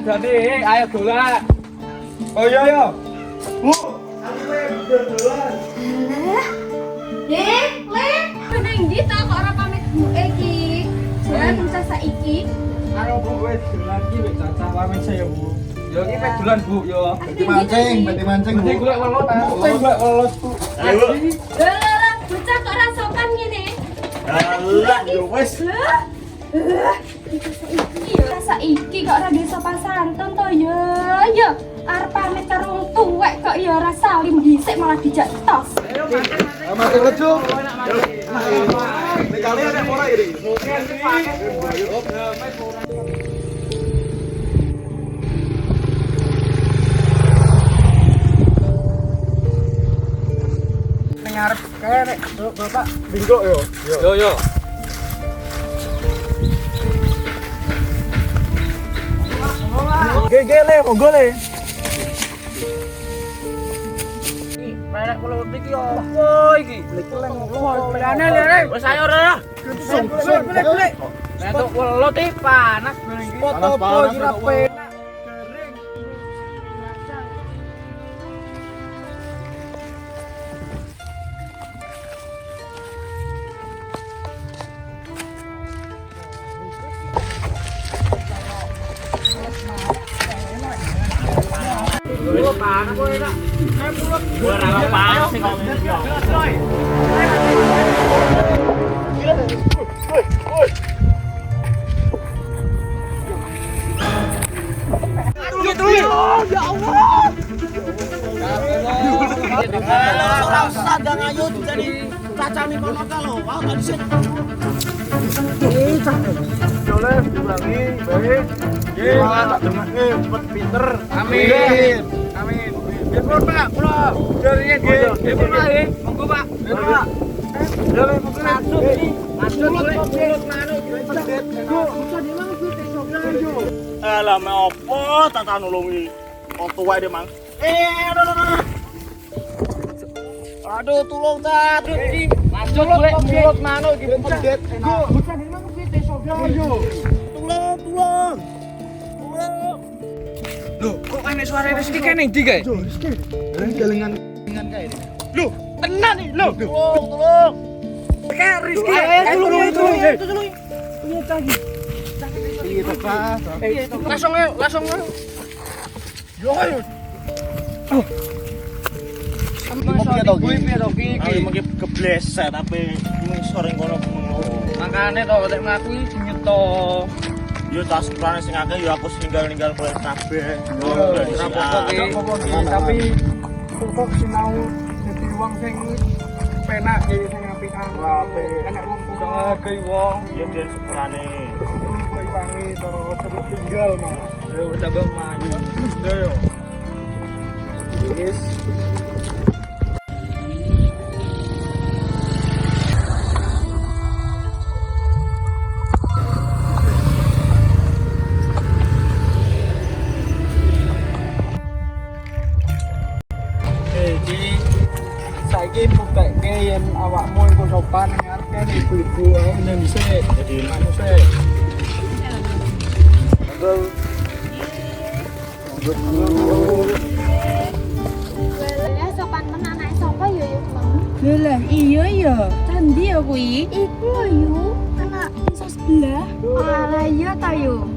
Jadi, ayo dolan. Oh iya ya. Bu, aku dolan. Ning ndi ta kok ora pamit buke iki? Jalan bocah saiki. Karo Bu wis dolan iki wis cacah pamit saya Bu. Yo iki pek dolan Bu yo. Bati mancing Bu. Nanti golek welut ta. Golek welut Bu. Ayo. Lah, bocah kok ora sopan ngene. Lah yo wis. Saiki kok ora bisa pasantun to ya. Ya, arep pamit karo wong tuwek kok ya ora salim dhisik malah dijak tos. Mancing lejo. Nek kali ada ora iki. Ning arep kae nek Bapak binggok yo. Yo. Gegele monggo le. Nek kalau iki opo iki? Keleng Lane lere. Wis ayo ora. Golek. Nek tok welut iki panas bareng iki. Foto-foto iki ra penak. Wis panas kowe nak. Ora panas sing kok. Ya Allah. Ora usah dang ayo jadi cacane kono kalau wow tadi sih. Boleh diulangi, baik. Nggih, tak dengake cepet pinter. Amin. Amin. Ya pun Pak, kula dari nggih. Ya pun Pak nggih. Monggo Pak. Pak. Ya le mungkin Masuk iki. Masuk mulut manuk. Alah me opo tata nulungi. Opo wae deh, Mang. Aduh, tulung ta. Masuk golek mulut manuk iki pedet. Tulung. Lho, kok enek suara Rizky kene ndi kae? galengan kae. Loh, tenan nih, loh. Tulung. Kayak Rizky. Tulung. Iya, Pak. Langsung. Yo ayo. Piye to iki? Mungkin kebleset tapi ini sore kono Makane to nek mlaku iki dinyeto. yo tas prane sing akeh yo aku ninggal kowe kabeh. Tapi kok sinau dadi wong sing penak iki sing apikan. Enak wong Oke wong. Yo den seprane. kowe wangi terus tinggal mah. Yo coba maju. Yo. Wis. Saiki buktekke yen awakmu iku sopan ngarep ibu-ibu ning sik. Jadi Anu sik. Lah sopan tenan anake sapa ya yo, Mang? Lah iya ya, candi ya kuwi. Iku lho yu, anak desa sebelah. Alah iya ta yo.